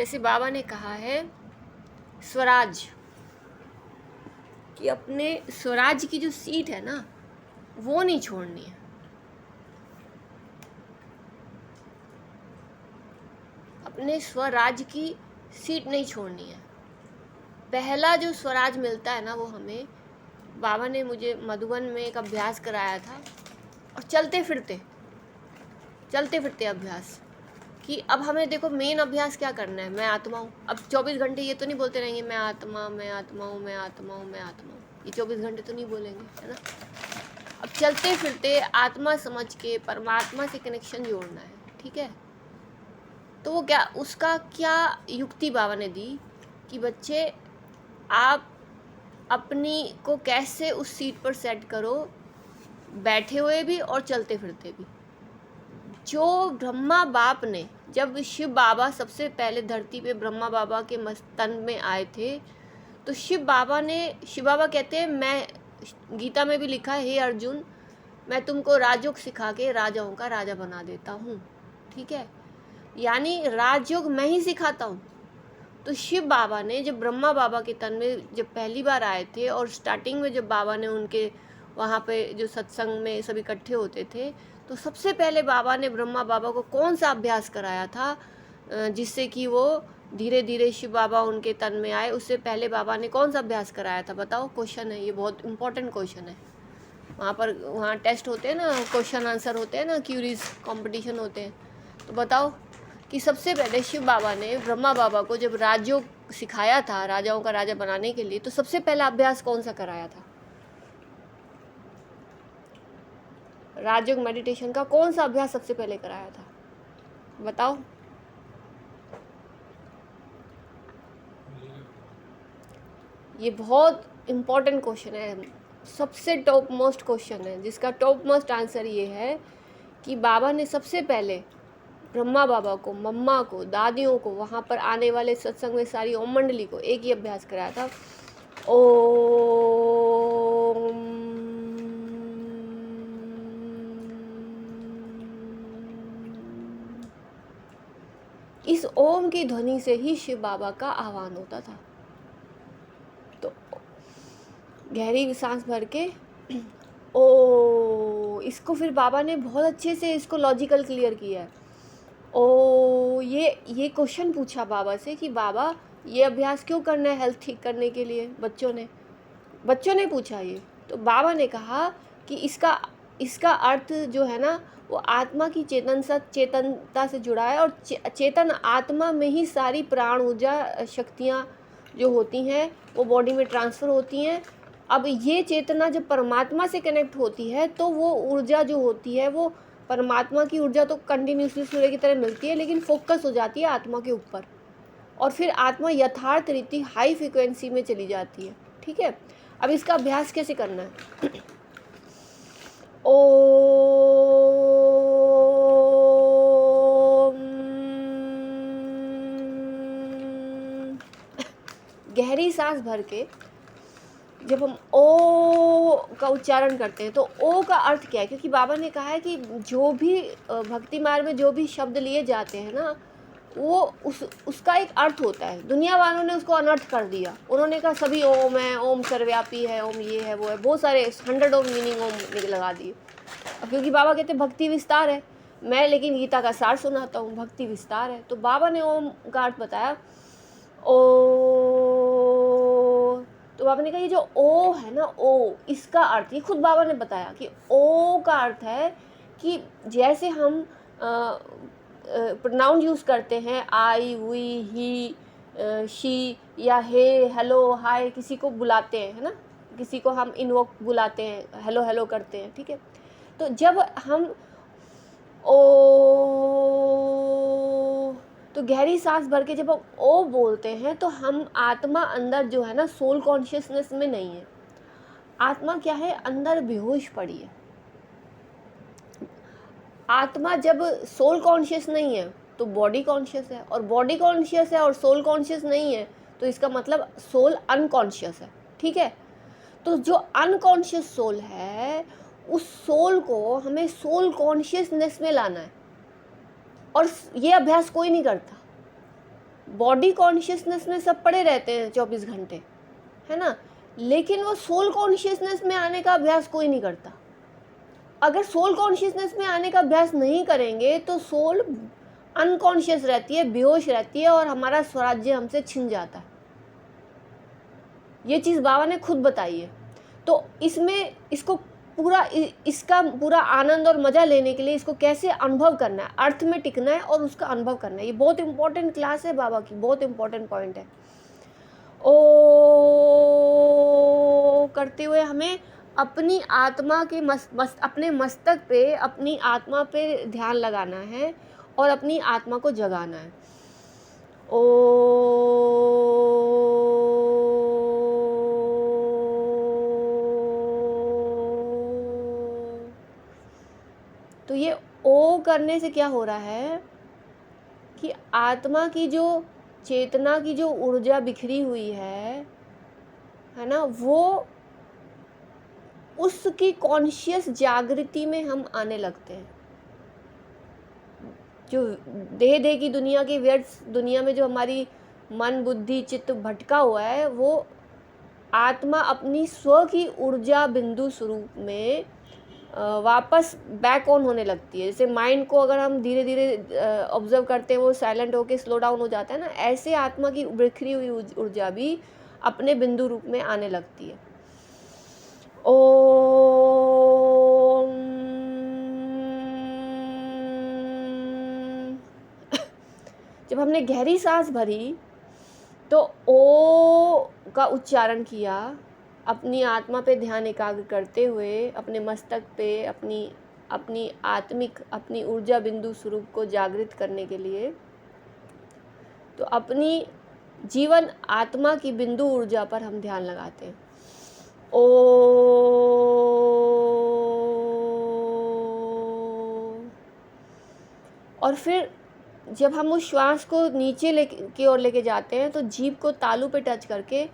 जैसे बाबा ने कहा है स्वराज, कि अपने स्वराज की जो सीट है ना वो नहीं छोड़नी है। अपने स्वराज की सीट नहीं छोड़नी है। पहला जो स्वराज मिलता है ना वो हमें, बाबा ने मुझे मधुबन में एक अभ्यास कराया था, और चलते फिरते अभ्यास, कि अब हमें देखो मेन अभ्यास क्या करना है, मैं आत्मा हूँ। अब 24 घंटे ये तो नहीं बोलते रहेंगे मैं आत्मा हूँ, मैं आत्मा हूँ, मैं आत्मा हूँ, मैं आत्मा हूँ, ये 24 घंटे तो नहीं बोलेंगे, है ना। अब चलते फिरते आत्मा समझ के परमात्मा से कनेक्शन जोड़ना है, ठीक है। तो वो क्या, उसका क्या युक्ति बाबा ने दी कि बच्चे आप अपनी को कैसे उस सीट पर सेट करो, बैठे हुए भी और चलते फिरते भी। जो ब्रह्मा बाप ने, जब शिव बाबा सबसे पहले धरती पे ब्रह्मा बाबा के तन में आए थे, तो शिव बाबा कहते हैं, मैं गीता में भी लिखा है, हे अर्जुन मैं तुमको राजयोग सिखा के राजाओं का राजा बना देता हूँ, ठीक है। यानी राजयोग मैं ही सिखाता हूँ। तो शिव बाबा ने जब ब्रह्मा बाबा के तन में जब पहली बार आए थे, और स्टार्टिंग में जब बाबा ने उनके वहाँ पे जो सत्संग में सब इकट्ठे होते थे, तो सबसे पहले बाबा ने ब्रह्मा बाबा को कौन सा अभ्यास कराया था, जिससे कि वो धीरे धीरे शिव बाबा उनके तन में आए। उससे पहले बाबा ने कौन सा अभ्यास कराया था, बताओ। क्वेश्चन है ये, बहुत इंपॉर्टेंट क्वेश्चन है। वहाँ टेस्ट होते हैं ना, क्वेश्चन आंसर होते हैं ना, क्यूरीज कंपटीशन होते हैं। तो बताओ कि सबसे पहले शिव बाबा ने ब्रह्मा बाबा को जब राजयोग सिखाया था, राजाओं का राजा बनाने के लिए, तो सबसे पहला अभ्यास कौन सा कराया था? राजयोग मेडिटेशन का कौन सा अभ्यास सबसे पहले कराया था, बताओ। ये बहुत इम्पोर्टेंट क्वेश्चन है, सबसे टॉप मोस्ट क्वेश्चन है, जिसका टॉप मोस्ट आंसर ये है कि बाबा ने सबसे पहले ब्रह्मा बाबा को, मम्मा को, दादियों को, वहाँ पर आने वाले सत्संग में सारी ओम मंडली को एक ही अभ्यास कराया था, ओम। इस ओम की ध्वनि से ही शिव बाबा का आह्वान होता था। तो गहरी सांस भर के ओ, इसको फिर बाबा ने बहुत अच्छे से इसको लॉजिकल क्लियर किया है। ओ, ये क्वेश्चन पूछा बाबा से कि बाबा ये अभ्यास क्यों करना है हेल्थ ठीक करने के लिए, बच्चों ने पूछा ये। तो बाबा ने कहा कि इसका अर्थ जो है ना वो आत्मा की चेतनता से जुड़ा है, और चेतन आत्मा में ही सारी प्राण ऊर्जा शक्तियाँ जो होती हैं वो बॉडी में ट्रांसफ़र होती हैं। अब ये चेतना जब परमात्मा से कनेक्ट होती है तो वो ऊर्जा जो होती है, वो परमात्मा की ऊर्जा तो कंटिन्यूसली सूर्य की तरह मिलती है, लेकिन फोकस हो जाती है आत्मा के ऊपर, और फिर आत्मा यथार्थ रीति हाई फ्रिक्वेंसी में चली जाती है, ठीक है। अब इसका अभ्यास कैसे करना है? ओम। गहरी सांस भर के जब हम ओ का उच्चारण करते हैं, तो ओ का अर्थ क्या है? क्योंकि बाबा ने कहा है कि जो भी भक्ति मार्ग में जो भी शब्द लिए जाते हैं ना, वो उसका एक अर्थ होता है। दुनिया वालों ने उसको अनर्थ कर दिया। उन्होंने कहा सभी ओम है, ओम सर्वव्यापी है, ओम ये है वो है, बहुत सारे 100 ओम मीनिंग ओम लगा दिए। अब क्योंकि बाबा कहते हैं भक्ति विस्तार है, मैं लेकिन गीता का सार सुनाता हूँ, भक्ति विस्तार है। तो बाबा ने ओम का अर्थ बताया, ओ। तो बाबा ने कहा ये जो ओ है ना, ओ, इसका अर्थ, ये खुद बाबा ने बताया कि ओ का अर्थ है कि जैसे हम प्रोनाउन यूज़ करते हैं, आई, वी, ही, शी, या हे, हेलो, हाय, किसी को बुलाते हैं, है ना, किसी को हम इन्वोक बुलाते हैं, हेलो हेलो करते हैं, ठीक है। तो जब हम ओ, तो गहरी सांस भर के जब हम ओ बोलते हैं, तो हम आत्मा अंदर जो है ना सोल कॉन्शियसनेस में नहीं है। आत्मा क्या है, अंदर बेहोश पड़ी है। आत्मा जब सोल कॉन्शियस नहीं है तो बॉडी कॉन्शियस है, और बॉडी कॉन्शियस है और सोल कॉन्शियस नहीं है, तो इसका मतलब सोल अनकॉन्शियस है, ठीक है। तो जो अनकॉन्शियस सोल है, उस सोल को हमें सोल कॉन्शियसनेस में लाना है, और ये अभ्यास कोई नहीं करता। बॉडी कॉन्शियसनेस में सब पड़े रहते हैं 24 घंटे, है ना, लेकिन वो सोल कॉन्शियसनेस में आने का अभ्यास कोई नहीं करता। अगर सोल कॉन्शियसनेस में आने का अभ्यास नहीं करेंगे तो सोल अनकॉन्शियस रहती है, बेहोश रहती है और हमारा स्वराज्य हमसे छिन जाता है। ये चीज़ बाबा ने खुद बताई है। तो इसमें इसको पूरा इसका पूरा आनंद और मज़ा लेने के लिए इसको कैसे अनुभव करना है, अर्थ में टिकना है और उसका अनुभव करना है। ये बहुत इंपॉर्टेंट क्लास है बाबा की, बहुत इंपॉर्टेंट पॉइंट है। ओ करते हुए हमें अपनी आत्मा के अपने मस्तक पे, अपनी आत्मा पे ध्यान लगाना है और अपनी आत्मा को जगाना है। ओ तो ये ओ करने से क्या हो रहा है कि आत्मा की जो चेतना की जो ऊर्जा बिखरी हुई है ना, वो उसकी कॉन्शियस जागृति में हम आने लगते हैं। जो देह की दुनिया की व्यर्थ दुनिया में जो हमारी मन बुद्धि चित्त भटका हुआ है, वो आत्मा अपनी स्व की ऊर्जा बिंदु स्वरूप में वापस बैक ऑन होने लगती है। जैसे माइंड को अगर हम धीरे धीरे ऑब्जर्व करते हैं, वो साइलेंट होके स्लो डाउन हो जाता है ना, ऐसे आत्मा की बिखरी हुई ऊर्जा भी अपने बिंदु रूप में आने लगती है। ओम जब हमने गहरी सांस भरी तो ओ का उच्चारण किया, अपनी आत्मा पे ध्यान एकाग्र करते हुए, अपने मस्तक पे अपनी आत्मिक अपनी ऊर्जा बिंदु स्वरूप को जागृत करने के लिए, तो अपनी जीवन आत्मा की बिंदु ऊर्जा पर हम ध्यान लगाते हैं। ओ और फिर जब हम उस श्वास को नीचे की ओर लेके जाते हैं तो जीभ को तालू पे टच करके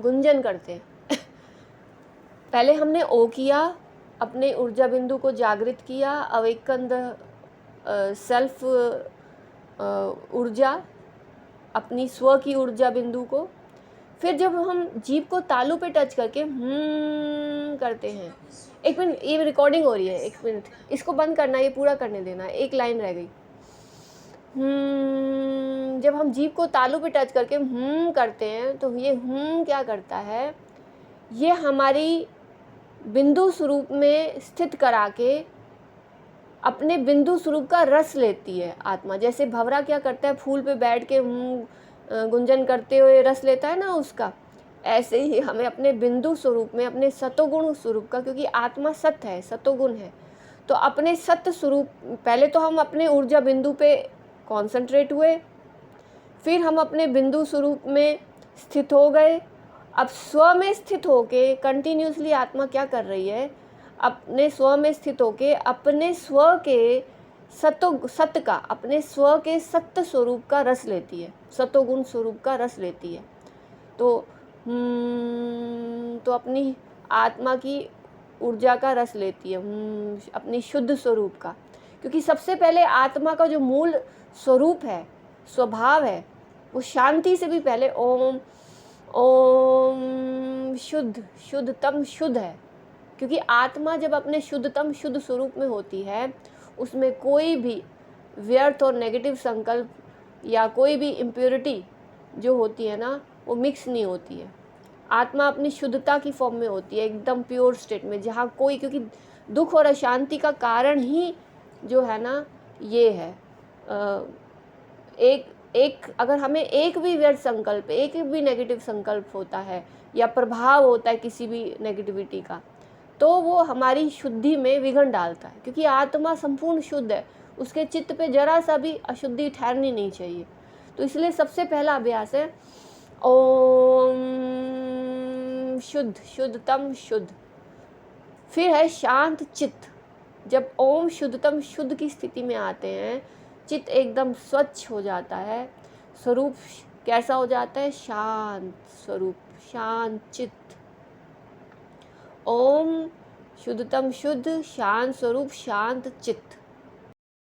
गुंजन करते हैं। पहले हमने ओ किया, अपने ऊर्जा बिंदु को जागृत किया, अवेकन सेल्फ ऊर्जा, अपनी स्व की ऊर्जा बिंदु को। फिर जब हम जीभ को तालू पे टच करके करते हैं, एक मिनट, ये रिकॉर्डिंग हो रही है, एक मिनट, इसको बंद करना, ये पूरा करने देना, एक लाइन रह गई। जब हम जीभ को तालू पे टच करके करते हैं तो ये क्या करता है, ये हमारी बिंदु स्वरूप में स्थित करा के अपने बिंदु स्वरूप का रस लेती है आत्मा। जैसे भंवरा क्या करता है, फूल पे बैठ के गुंजन करते हुए रस लेता है ना उसका, ऐसे ही हमें अपने बिंदु स्वरूप में, अपने सतोगुण स्वरूप का, क्योंकि आत्मा सत्य है, सतोगुण है, तो अपने सत्य स्वरूप, पहले तो हम अपने ऊर्जा बिंदु पे कॉन्सेंट्रेट हुए, फिर हम अपने बिंदु स्वरूप में स्थित हो गए। अब स्व में स्थित होके कंटिन्यूसली आत्मा क्या कर रही है, अपने स्व में स्थित होके अपने स्व के सत्य का, अपने स्व के सत्य स्वरूप का रस लेती है, सतोगुण स्वरूप का रस लेती है। तो अपनी आत्मा की ऊर्जा का रस लेती है, अपनी शुद्ध स्वरूप का, क्योंकि सबसे पहले आत्मा का जो मूल स्वरूप है, स्वभाव है, वो शांति से भी पहले ओम ओम शुद्धतम शुद्ध है। क्योंकि आत्मा जब अपने शुद्धतम शुद्ध स्वरूप में होती है, उसमें कोई भी व्यर्थ और नेगेटिव संकल्प या कोई भी इम्प्योरिटी जो होती है ना, वो मिक्स नहीं होती है। आत्मा अपनी शुद्धता की फॉर्म में होती है, एकदम प्योर स्टेट में, जहाँ कोई, क्योंकि दुख और अशांति का कारण ही जो है ना ये है, एक अगर हमें एक भी व्यर्थ संकल्प, एक भी नेगेटिव संकल्प होता है या प्रभाव होता है किसी भी नेगेटिविटी का, तो वो हमारी शुद्धि में विघ्न डालता है। क्योंकि आत्मा संपूर्ण शुद्ध है, उसके चित्त पे जरा सा भी अशुद्धि ठहरनी नहीं चाहिए। तो इसलिए सबसे पहला अभ्यास है ओम शुद्धतम शुद्ध। फिर है शांत चित्त। जब ओम शुद्धतम शुद्ध की स्थिति में आते हैं, चित्त एकदम स्वच्छ हो जाता है, स्वरूप कैसा हो जाता है, शांत स्वरूप, शांत चित्त। ओम शुद्धतम शुद्ध, शांत स्वरूप, शांत चित्त।